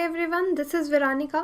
Everyone, this is वेरानिका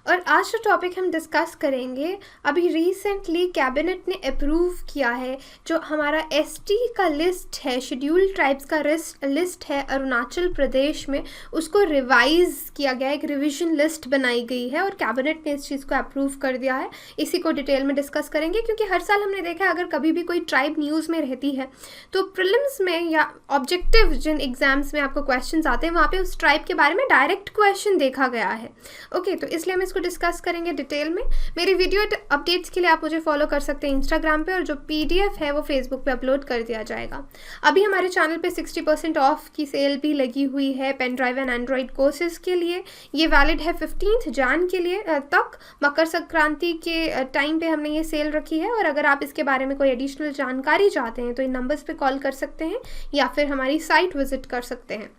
और आज जो टॉपिक हम डिस्कस करेंगे, अभी रिसेंटली कैबिनेट ने अप्रूव किया है जो हमारा एसटी का लिस्ट है, शेड्यूल्ड ट्राइब्स का लिस्ट है अरुणाचल प्रदेश में, उसको रिवाइज़ किया गया है। एक रिवीजन लिस्ट बनाई गई है और कैबिनेट ने इस चीज़ को अप्रूव कर दिया है। इसी को डिटेल में डिस्कस करेंगे क्योंकि हर साल हमने देखा है अगर कभी भी कोई ट्राइब न्यूज़ में रहती है तो प्रीलिम्स में या ऑब्जेक्टिव जिन एग्जाम्स में आपको क्वेश्चंस आते हैं वहाँ पे उस ट्राइब के बारे में डायरेक्ट क्वेश्चन देखा गया है। ओके, तो इसलिए हम इसको डिस्कस करेंगे डिटेल में। मेरी वीडियो अपडेट्स के लिए आप मुझे फॉलो कर सकते हैं इंस्टाग्राम पे और जो पीडीएफ है वो फेसबुक पे अपलोड कर दिया जाएगा। अभी हमारे चैनल पे 60% ऑफ की सेल भी लगी हुई है pen drive and android courses के लिए। ये वैलिड है 15 जन के लिए तक, मकर संक्रांति के टाइम पे हमने ये सेल रखी है। और अगर आप इसके बारे में कोई एडिशनल जानकारी चाहते हैं तो इन नंबर्स पे कॉल कर सकते हैं या फिर हमारी साइट विजिट कर सकते हैं।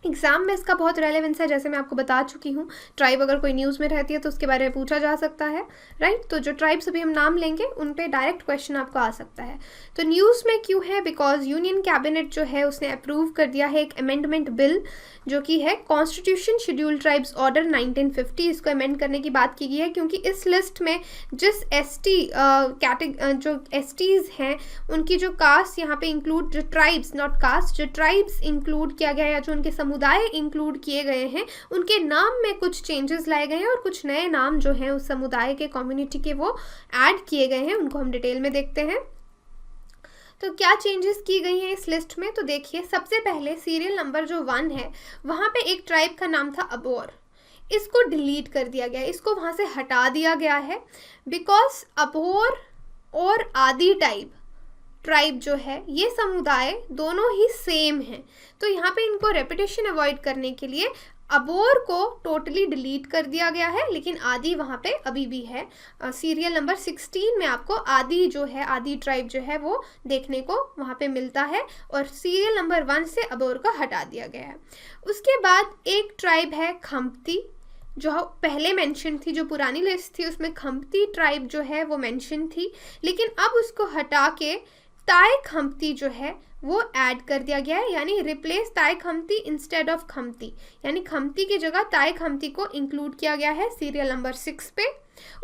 एग्ज़ाम में इसका बहुत रेलेवेंस है, जैसे मैं आपको बता चुकी हूँ। ट्राइब अगर कोई न्यूज़ में रहती है तो उसके बारे में पूछा जा सकता है, राइट। तो जो ट्राइब्स अभी हम नाम लेंगे उन पे डायरेक्ट क्वेश्चन आपको आ सकता है। तो न्यूज़ में क्यों है? बिकॉज यूनियन कैबिनेट जो है उसने अप्रूव कर दिया है एक अमेंडमेंट बिल जो कि है कॉन्स्टिट्यूशन शेड्यूल्ड ट्राइब्स ऑर्डर 1950। इसको अमेंड करने की बात की गई है क्योंकि इस लिस्ट में जिस जो एसटीज़ हैं उनकी जो कास्ट यहाँ पे इंक्लूड, जो ट्राइब्स नॉट कास्ट, जो ट्राइब्स इंक्लूड किया गया है या जो उनके समुदाय इंक्लूड किए गए हैं उनके नाम में कुछ चेंजेस लाए गए हैं और कुछ नए नाम जो हैं उस समुदाय के कम्युनिटी के वो ऐड किए गए हैं। उनको हम डिटेल में देखते हैं। तो क्या चेंजेस की गई हैं इस लिस्ट में? तो देखिए, सबसे पहले सीरियल नंबर जो 1 है वहाँ पे एक ट्राइब का नाम था अबोर। इसको डिलीट कर दिया गया, इसको वहाँ से हटा दिया गया है बिकॉज अबोर और आदि ट्राइब जो है ये समुदाय दोनों ही सेम हैं। तो यहाँ पे इनको रेपिटेशन अवॉइड करने के लिए अबोर को टोटली डिलीट कर दिया गया है, लेकिन आदि वहाँ पे अभी भी है। सीरियल नंबर 16 में आपको आदि जो है, आदि ट्राइब जो है वो देखने को वहाँ पे मिलता है और सीरियल नंबर 1 से अबोर को हटा दिया गया है। उसके बाद एक ट्राइब है खम्प्ती जो पहले मेंशन थी, जो पुरानी लिस्ट थी उसमें खम्प्ती ट्राइब जो है वो मेंशन थी, लेकिन अब उसको हटा के ताय खम्प्ती जो है वो ऐड कर दिया गया है, यानी रिप्लेस ताय खम्प्ती इंस्टेड ऑफ खम्प्ती, यानी खम्प्ती की जगह ताय खम्प्ती को इंक्लूड किया गया है सीरियल नंबर 6 पे।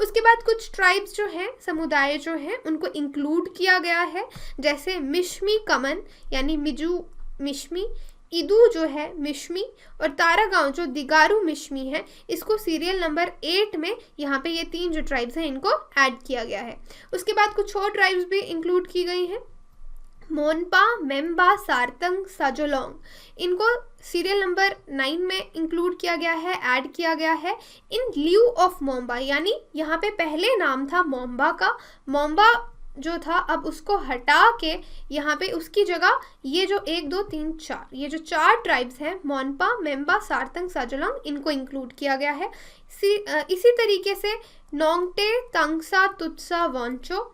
उसके बाद कुछ ट्राइब्स जो हैं, समुदाय जो हैं उनको इंक्लूड किया गया है, जैसे मिश्मी कमन यानी मिजू मिश्मी, इदू जो है मिश्मी और तारागांव जो दिगारू मिश्मी है, इसको सीरियल नंबर 8 में यहाँ पे ये 3 जो ट्राइब्स हैं इनको ऐड किया गया है। उसके बाद कुछ और ट्राइब्स भी इंक्लूड की गई हैं, मोनपा, मेम्बा, सारतंग, साजोलोंग, इनको सीरियल नंबर 9 में इंक्लूड किया गया है, ऐड किया गया है इन ल्यू ऑफ मोम्बा, यानी यहाँ पे पहले नाम था मोम्बा का, मोम्बा जो था अब उसको हटा के यहाँ पे उसकी जगह ये जो 1 2 3 4 ये जो 4 ट्राइब्स हैं मोनपा, मेम्बा, सारतंग, साजोलोंग, इनको इंक्लूड किया गया है। इसी तरीके से नोंगटे, तंगसा, तुत्सा, वांचो,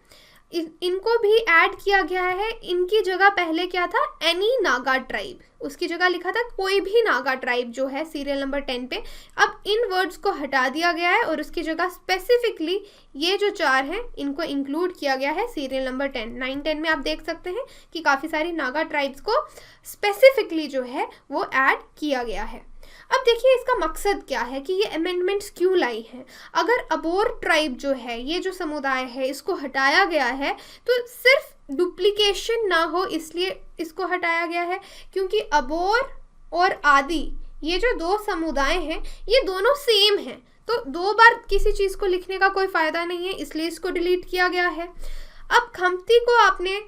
इनको भी ऐड किया गया है। इनकी जगह पहले क्या था? एनी नागा ट्राइब, उसकी जगह लिखा था कोई भी नागा ट्राइब जो है सीरियल नंबर 10 पे। अब इन वर्ड्स को हटा दिया गया है और उसकी जगह स्पेसिफिकली ये जो 4 हैं इनको इंक्लूड किया गया है सीरियल नंबर 10। 9 10 में आप देख सकते हैं कि काफ़ी सारी नागा ट्राइब्स को स्पेसिफिकली जो है वो ऐड किया गया है। अब देखिए इसका मकसद क्या है कि ये अमेंडमेंट्स क्यों लाई हैं। अगर अबोर ट्राइब जो है, ये जो समुदाय है, इसको हटाया गया है तो सिर्फ डुप्लीकेशन ना हो इसलिए इसको हटाया गया है, क्योंकि अबोर और आदि ये जो 2 समुदाय हैं ये दोनों सेम हैं, तो 2 बार किसी चीज़ को लिखने का कोई फ़ायदा नहीं है, इसलिए इसको डिलीट किया गया है। अब खम्प्ती को आपने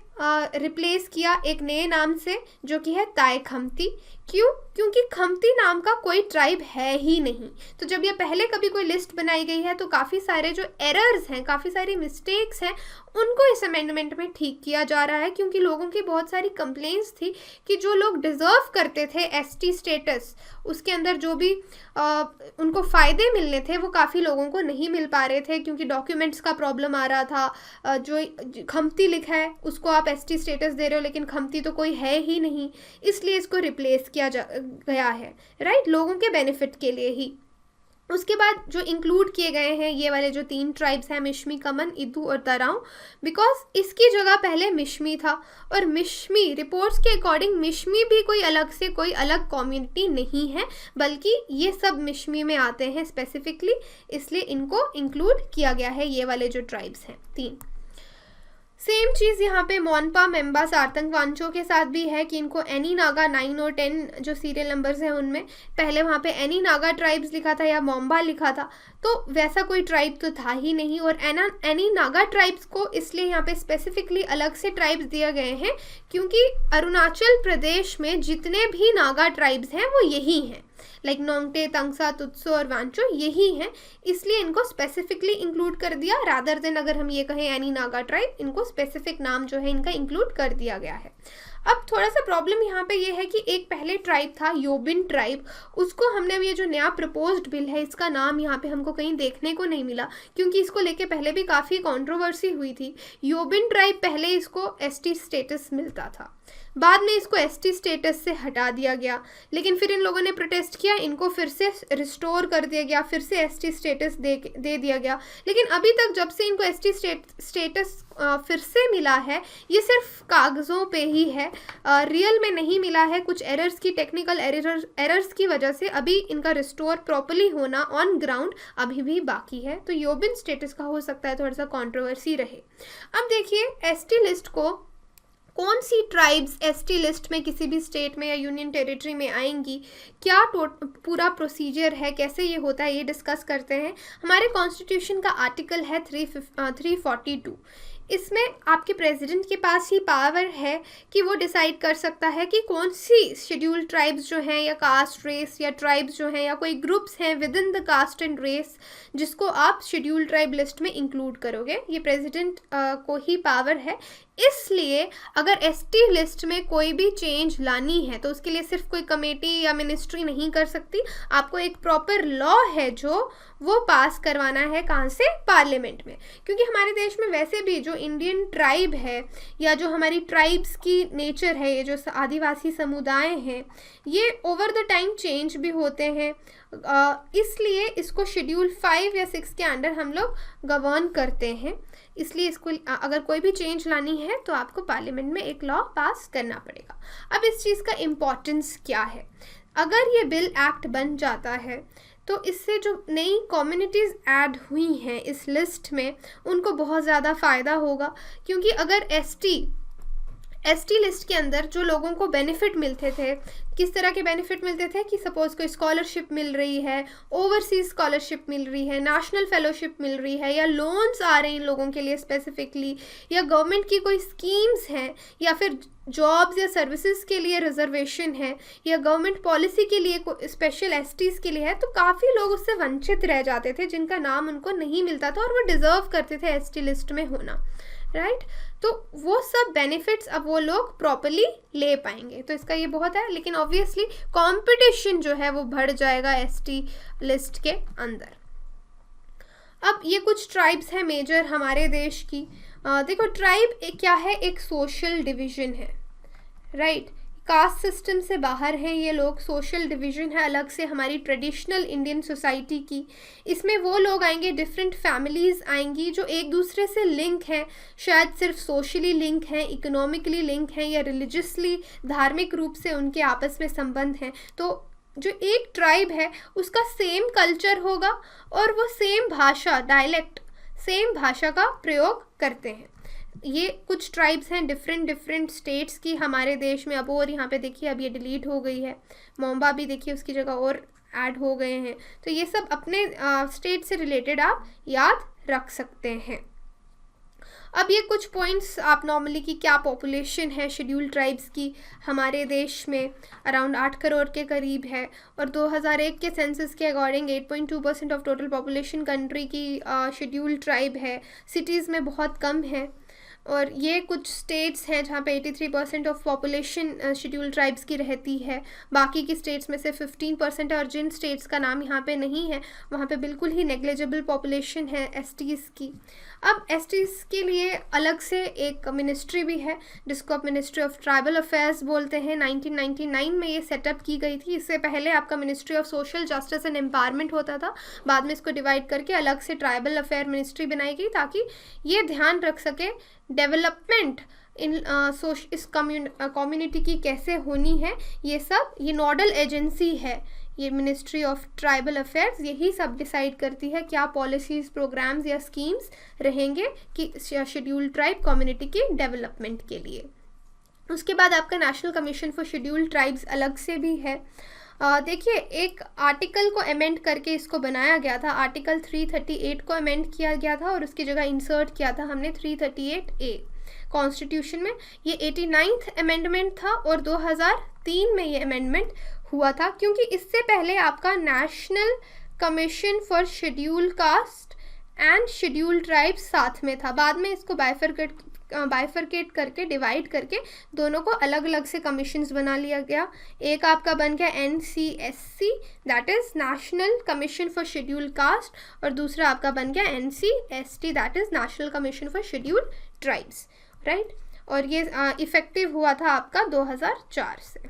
रिप्लेस किया एक नए नाम से जो कि है ताय खम्प्ती। क्यों? क्योंकि खम्प्ती नाम का कोई ट्राइब है ही नहीं। तो जब ये पहले कभी कोई लिस्ट बनाई गई है तो काफ़ी सारे जो एरर्स हैं, काफ़ी सारी मिस्टेक्स हैं, उनको इस अमेंडमेंट में ठीक किया जा रहा है, क्योंकि लोगों की बहुत सारी कंप्लेंट्स थी कि जो लोग डिज़र्व करते थे एसटी स्टेटस, उसके अंदर जो भी उनको फ़ायदे मिलने थे वो काफ़ी लोगों को नहीं मिल पा रहे थे, क्योंकि डॉक्यूमेंट्स का प्रॉब्लम आ रहा था। जो खम्प्ती लिखा है उसको आप एसटी स्टेटस दे रहे हो लेकिन खम्प्ती तो कोई है ही नहीं, इसलिए इसको रिप्लेस किया गया है, राइट, लोगों के बेनिफिट के लिए ही। उसके बाद जो इंक्लूड किए गए हैं ये वाले जो 3 ट्राइब्स हैं, मिशमी, कमन, इदू और तराऊ, बिकॉज इसकी जगह पहले मिशमी था, और मिशमी रिपोर्ट्स के अकॉर्डिंग मिशमी भी कोई अलग से कोई अलग कम्युनिटी नहीं है, बल्कि ये सब मिशमी में आते हैं स्पेसिफिकली, इसलिए इनको इंक्लूड किया गया है ये वाले जो ट्राइब्स हैं 3। सेम चीज़ यहाँ पे मोनपा, मेम्बा, सार्थक, वांचो के साथ भी है कि इनको एनी नागा 9 और 10 जो सीरियल नंबर्स हैं उनमें पहले वहाँ पे एनी नागा ट्राइब्स लिखा था या मोम्बा लिखा था, तो वैसा कोई ट्राइब तो था ही नहीं। और एनी नागा ट्राइब्स को इसलिए यहाँ पे स्पेसिफिकली अलग से ट्राइब्स दिए गए हैं क्योंकि अरुणाचल प्रदेश में जितने भी नागा ट्राइब्स हैं वो यही हैं, लाइक नोंगटे, तंगसा, तुत्सो और वांचो यही हैं, इसलिए इनको स्पेसिफिकली इंक्लूड कर दिया, रादर देन अगर हम ये कहें एनी नागा ट्राइब, इनको स्पेसिफिक नाम जो है इनका इंक्लूड कर दिया गया है। अब थोड़ा सा प्रॉब्लम यहाँ पे ये है कि एक पहले ट्राइब था योबिन ट्राइब, उसको हमने ये जो नया प्रपोज्ड बिल है इसका नाम यहाँ पे हमको कहीं देखने को नहीं मिला, क्योंकि इसको लेके पहले भी काफ़ी कंट्रोवर्सी हुई थी। योबिन ट्राइब पहले इसको एसटी स्टेटस मिलता था, बाद में इसको एसटी स्टेटस से हटा दिया गया, लेकिन फिर इन लोगों ने प्रोटेस्ट किया, इनको फिर से रिस्टोर कर दिया गया, फिर से एसटी स्टेटस दे दिया गया। लेकिन अभी तक जब से इनको एसटी स्टेटस फिर से मिला है ये सिर्फ कागज़ों पे ही है, रियल में नहीं मिला है। कुछ एरर्स की, टेक्निकल एरर्स की वजह से अभी इनका रिस्टोर प्रॉपर्ली होना ऑन ग्राउंड अभी भी बाकी है, तो योबिन स्टेटस का हो सकता है थोड़ा सा कंट्रोवर्सी रहे। अब देखिए एसटी लिस्ट को कौन सी ट्राइब्स एसटी लिस्ट में किसी भी स्टेट में या यूनियन टेरिटरी में आएंगी, क्या पूरा प्रोसीजर है, कैसे ये होता है, ये डिस्कस करते हैं। हमारे कॉन्स्टिट्यूशन का आर्टिकल है 342, इसमें आपके प्रेसिडेंट के पास ही पावर है कि वो डिसाइड कर सकता है कि कौन सी शेड्यूल्ड ट्राइब्स जो हैं या कास्ट, रेस या ट्राइब्स जो हैं या कोई ग्रुप्स हैं within the caste and race जिसको आप शेड्यूल्ड ट्राइब लिस्ट में इंक्लूड करोगे, ये प्रेसिडेंट को ही पावर है। इसलिए अगर एसटी लिस्ट में कोई भी चेंज लानी है तो उसके लिए सिर्फ कोई कमेटी या मिनिस्ट्री नहीं कर सकती, आपको एक प्रॉपर लॉ है जो वो पास करवाना है, कहाँ से, पार्लियामेंट में। क्योंकि हमारे देश में वैसे भी जो इंडियन ट्राइब है या जो हमारी ट्राइब्स की नेचर है, ये जो आदिवासी समुदाय हैं, ये ओवर द टाइम चेंज भी होते हैं, इसलिए इसको शेड्यूल 5 या 6 के अंडर हम लोग गवर्न करते हैं। इसलिए इसको अगर कोई भी चेंज लानी है तो आपको पार्लियामेंट में एक लॉ पास करना पड़ेगा। अब इस चीज़ का इम्पोर्टेंस क्या है, अगर ये बिल एक्ट बन जाता है तो इससे जो नई कम्युनिटीज़ ऐड हुई हैं इस लिस्ट में उनको बहुत ज़्यादा फ़ायदा होगा। क्योंकि अगर एसटी लिस्ट के अंदर जो लोगों को बेनिफिट मिलते थे, किस तरह के बेनिफिट मिलते थे कि सपोज़ कोई स्कॉलरशिप मिल रही है, ओवरसीज स्कॉलरशिप मिल रही है, नेशनल फेलोशिप मिल रही है, या लोन्स आ रहे हैं इन लोगों के लिए स्पेसिफिकली, या गवर्नमेंट की कोई स्कीम्स हैं, या फिर जॉब्स या सर्विसेज के लिए रिजर्वेशन है, या गवर्नमेंट पॉलिसी के लिए स्पेशल एसटीज़ के लिए है, तो काफ़ी लोग उससे वंचित रह जाते थे जिनका नाम उनको नहीं मिलता था और वो डिज़र्व करते थे एसटी लिस्ट में होना, राइट। तो वो सब बेनिफिट्स अब वो लोग प्रॉपरली ले पाएंगे, तो इसका ये बहुत है। लेकिन ऑब्वियसली कंपटीशन जो है वो बढ़ जाएगा एसटी लिस्ट के अंदर। अब ये कुछ ट्राइब्स हैं मेजर हमारे देश की। देखो ट्राइब क्या है, एक सोशल डिवीज़न है, राइट। कास्ट सिस्टम से बाहर हैं ये लोग, सोशल डिवीज़न है अलग से हमारी ट्रेडिशनल इंडियन सोसाइटी की। इसमें वो लोग आएंगे, डिफरेंट फैमिलीज़ आएंगी जो एक दूसरे से लिंक हैं, शायद सिर्फ सोशली लिंक हैं, इकोनॉमिकली लिंक हैं, या रिलीजियसली धार्मिक रूप से उनके आपस में संबंध हैं। तो जो एक ट्राइब है उसका सेम कल्चर होगा और वो सेम भाषा, डायलेक्ट, सेम भाषा का प्रयोग करते हैं। ये कुछ ट्राइब्स हैं डिफरेंट स्टेट्स की हमारे देश में। अब और यहाँ पे देखिए अब ये डिलीट हो गई है, मोम्बा भी देखिए उसकी जगह और ऐड हो गए हैं। तो ये सब अपने स्टेट से रिलेटेड आप याद रख सकते हैं। अब ये कुछ पॉइंट्स आप नॉर्मली की क्या पॉपुलेशन है शेड्यूल्ड ट्राइब्स की हमारे देश में, अराउंड 8 करोड़ के करीब है, और 2001 के सेंसस के according 8.2% of total population country की शेड्यूल्ड ट्राइब है। सिटीज़ में बहुत कम है। और ये कुछ स्टेट्स हैं जहाँ पे 83% ऑफ पॉपुलेशन शेड्यूल ट्राइब्स की रहती है, बाकी की स्टेट्स में से 15% है, और जिन स्टेट्स का नाम यहाँ पे नहीं है वहाँ पे बिल्कुल ही नेग्लिजिबल पॉपुलेशन है एसटीज़ की। अब एसटीज़ के लिए अलग से एक मिनिस्ट्री भी है जिसको आप मिनिस्ट्री ऑफ ट्राइबल अफेयर्स बोलते हैं। 1999 में ये सेटअप की गई थी। इससे पहले आपका ministry of social justice and empowerment होता था, बाद में इसको डिवाइड करके अलग से ट्राइबल अफेयर मिनिस्ट्री बनाई गई ताकि ये ध्यान रख सके डेवलपमेंट इन इस कम्युनिटी की कैसे होनी है। ये सब ये नोडल एजेंसी है, ये मिनिस्ट्री ऑफ ट्राइबल अफेयर्स यही सब डिसाइड करती है क्या पॉलिसीज़, प्रोग्राम्स या स्कीम्स रहेंगे कि शेड्यूल ट्राइब कम्युनिटी के डेवलपमेंट के लिए। उसके बाद आपका national commission for schedule tribes अलग से भी है। देखिए, एक आर्टिकल को अमेंड करके इसको बनाया गया था। आर्टिकल 338 को अमेंड किया गया था और उसकी जगह इंसर्ट किया था हमने 338A कॉन्स्टिट्यूशन में। ये 89th अमेंडमेंट था और 2003 में ये अमेंडमेंट हुआ था, क्योंकि इससे पहले आपका national commission for schedule caste and schedule tribes साथ में था। बाद में इसको बाइफरकेट करके डिवाइड करके दोनों को अलग अलग से कमीशंस बना लिया गया। एक आपका बन गया NCSC, that is national commission for schedule caste, और दूसरा आपका बन गया NCST, that is national commission for schedule tribes, right. और ये इफ़ेक्टिव हुआ था आपका 2004 से।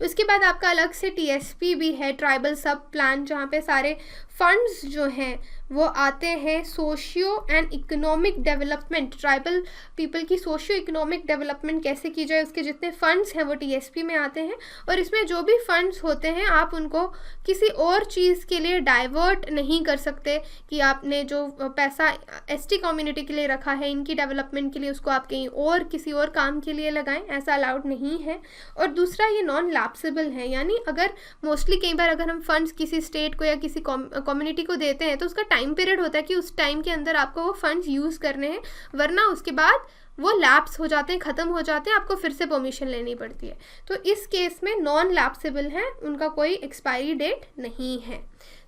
उसके बाद आपका अलग से TSP भी है, ट्राइबल सब प्लान, जहाँ पे सारे फंड्स जो हैं वो आते हैं socio and economic development, tribal people की सोशियो इकोनॉमिक डेवलपमेंट कैसे की जाए, उसके जितने फंड्स हैं वो TSP में आते हैं। और इसमें जो भी फंड्स होते हैं आप उनको किसी और चीज़ के लिए डाइवर्ट नहीं कर सकते कि आपने जो पैसा ST कम्युनिटी के लिए रखा है इनकी डेवलपमेंट के लिए उसको आप कहीं और किसी और काम के लिए लगाएं, ऐसा अलाउड नहीं है। और दूसरा, ये नॉन लैप्सेबल है, यानी अगर मोस्टली कई बार अगर हम फंड्स किसी स्टेट को या किसी कम्युनिटी को देते हैं तो उसका टाइम पीरियड होता है कि उस टाइम के अंदर आपको वो फंड्स यूज़ करने हैं, वरना उसके बाद वो लैप्स हो जाते हैं, ख़त्म हो जाते हैं, आपको फिर से परमिशन लेनी पड़ती है। तो इस केस में नॉन लैप्सेबल हैं, उनका कोई एक्सपायरी डेट नहीं है।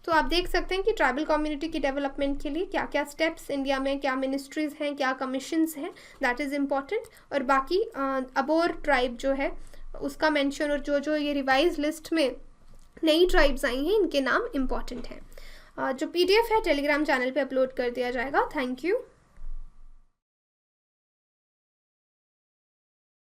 तो आप देख सकते हैं कि ट्राइबल कम्युनिटी की डेवलपमेंट के लिए क्या क्या स्टेप्स इंडिया में, क्या मिनिस्ट्रीज़ हैं, क्या कमीशंस हैं, दैट इज़ इम्पॉर्टेंट। और बाकी अबोर ट्राइब जो है उसका मेंशन, और जो जो ये रिवाइज लिस्ट में नई ट्राइब्स आई हैं इनके नाम इम्पॉर्टेंट हैं। जो PDF है टेलीग्राम चैनल पे अपलोड कर दिया जाएगा। Thank you.